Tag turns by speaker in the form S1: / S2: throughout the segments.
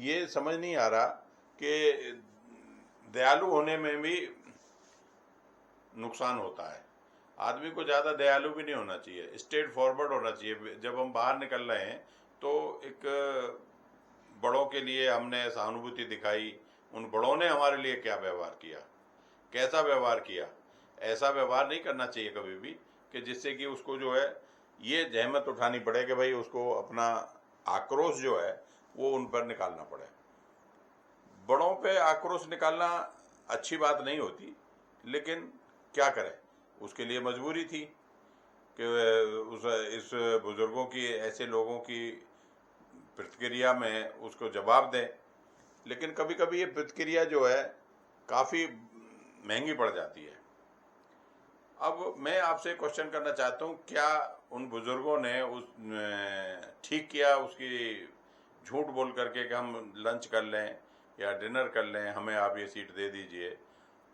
S1: ये समझ नहीं आ रहा कि दयालु होने में भी नुकसान होता है। आदमी को ज़्यादा दयालु भी नहीं होना चाहिए, स्ट्रेट फॉरवर्ड होना चाहिए। जब हम बाहर निकल रहे हैं तो एक बड़ों के लिए हमने सहानुभूति दिखाई, उन बड़ों ने हमारे लिए क्या व्यवहार किया, कैसा व्यवहार किया, ऐसा व्यवहार नहीं करना चाहिए कभी भी कि जिससे कि उसको जो है ये जहमत उठानी पड़े कि भाई उसको अपना आक्रोश जो है वो उन पर निकालना पड़े। बड़ों पे आक्रोश निकालना अच्छी बात नहीं होती, लेकिन क्या करें, उसके लिए मजबूरी थी कि इस बुजुर्गों की, ऐसे लोगों की प्रतिक्रिया में उसको जवाब दें। लेकिन कभी कभी ये प्रतिक्रिया जो है काफ़ी महंगी पड़ जाती है। अब मैं आपसे क्वेश्चन करना चाहता हूँ, क्या उन बुजुर्गों ने उस ठीक किया उसकी झूठ बोल करके कि हम लंच कर लें या डिनर कर लें, हमें आप ये सीट दे दीजिए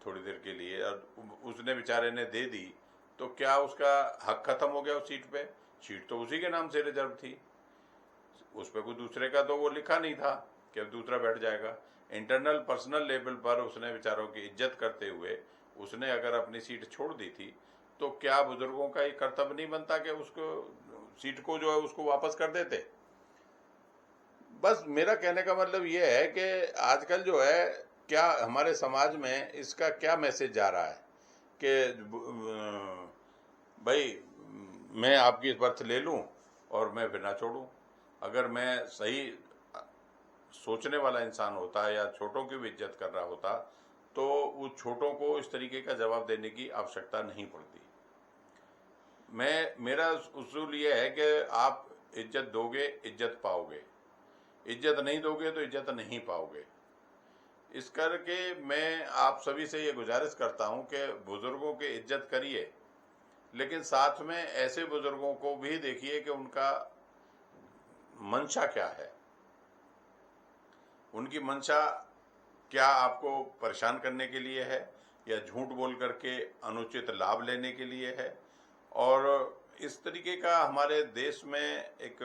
S1: थोड़ी देर के लिए, और उसने बेचारे ने दे दी, तो क्या उसका हक खत्म हो गया उस सीट पे? सीट तो उसी के नाम से रिजर्व थी, उस पर कोई दूसरे का तो वो लिखा नहीं था कि अब दूसरा बैठ जाएगा। इंटरनल पर्सनल लेवल पर उसने बेचारों की इज्जत करते हुए उसने अगर अपनी सीट छोड़ दी थी, तो क्या बुजुर्गों का ये कर्तव्य नहीं बनता कि उसको सीट को जो है उसको वापस कर देते? बस मेरा कहने का मतलब ये है कि आजकल जो है क्या हमारे समाज में इसका क्या मैसेज जा रहा है कि भाई मैं आपकी बर्थ ले लूं और मैं फिर ना छोड़ूं। अगर मैं सही सोचने वाला इंसान होता या छोटों की भी इज्जत कर रहा होता तो उस छोटों को इस तरीके का जवाब देने की आवश्यकता नहीं पड़ती। मेरा उसूल ये है कि आप इज्जत दोगे इज्जत पाओगे, इज्जत नहीं दोगे तो इज्जत नहीं पाओगे। इस करके मैं आप सभी से ये गुजारिश करता हूँ कि बुजुर्गों की इज्जत करिए, लेकिन साथ में ऐसे बुजुर्गों को भी देखिए कि उनका मंशा क्या है। उनकी मंशा क्या आपको परेशान करने के लिए है या झूठ बोल करके अनुचित लाभ लेने के लिए है? और इस तरीके का हमारे देश में एक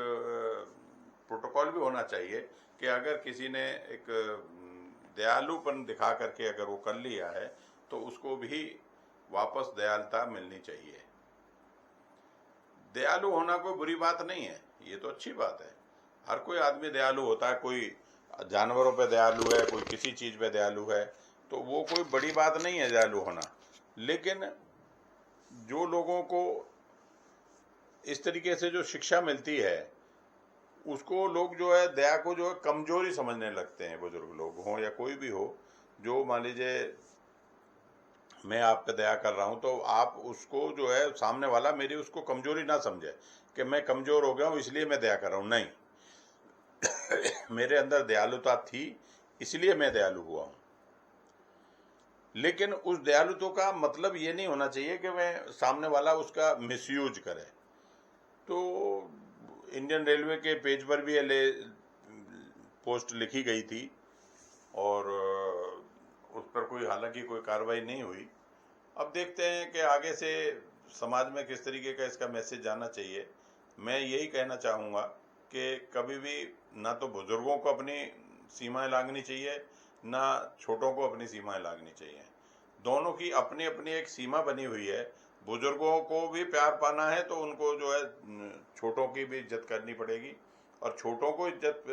S1: प्रोटोकॉल भी होना चाहिए कि अगर किसी ने एक दयालुपन दिखा करके अगर वो कर लिया है तो उसको भी वापस दयालुता मिलनी चाहिए। दयालु होना कोई बुरी बात नहीं है, ये तो अच्छी बात है। हर कोई आदमी दयालु होता है, कोई जानवरों पे दयालु है, कोई किसी चीज़ पे दयालु है, तो वो कोई बड़ी बात नहीं है दयालु होना। लेकिन जो लोगों को इस तरीके से जो शिक्षा मिलती है उसको लोग जो है दया को जो है कमजोरी समझने लगते हैं। बुजुर्ग लोग हों या कोई भी हो, जो मान लीजिए मैं आप पे दया कर रहा हूं तो आप उसको जो है सामने वाला मेरी उसको कमजोरी ना समझे कि मैं कमजोर हो गया हूं इसलिए मैं दया कर रहा हूं। नहीं, मेरे अंदर दयालुता थी इसलिए मैं दयालु हुआ हूं। लेकिन उस दयालुता का मतलब ये नहीं होना चाहिए कि मैं सामने वाला उसका मिसयूज करे। तो इंडियन रेलवे के पेज पर भी ये पोस्ट लिखी गई थी और उस पर कोई हालांकि कोई कार्रवाई नहीं हुई। अब देखते हैं कि आगे से समाज में किस तरीके का इसका मैसेज जाना चाहिए। मैं यही कहना चाहूँगा कि कभी भी ना तो बुजुर्गों को अपनी सीमाएं लांघनी चाहिए, ना छोटों को अपनी सीमाएं लांघनी चाहिए। दोनों की अपनी अपनी एक सीमा बनी हुई है। बुजुर्गों को भी प्यार पाना है तो उनको जो है छोटों की भी इज्जत करनी पड़ेगी, और छोटों को इज्जत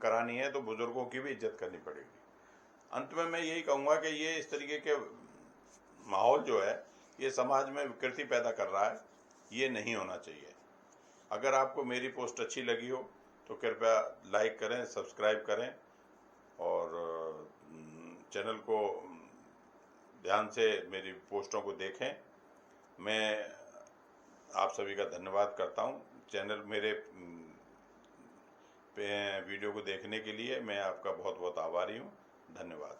S1: करानी है तो बुजुर्गों की भी इज्जत करनी पड़ेगी। अंत में मैं यही कहूँगा कि ये इस तरीके के माहौल जो है ये समाज में विकृति पैदा कर रहा है, ये नहीं होना चाहिए। अगर आपको मेरी पोस्ट अच्छी लगी हो तो कृपया लाइक करें, सब्सक्राइब करें और चैनल को ध्यान से मेरी पोस्टों को देखें। मैं आप सभी का धन्यवाद करता हूं। चैनल मेरे वीडियो को देखने के लिए मैं आपका बहुत बहुत आभारी हूं। धन्यवाद।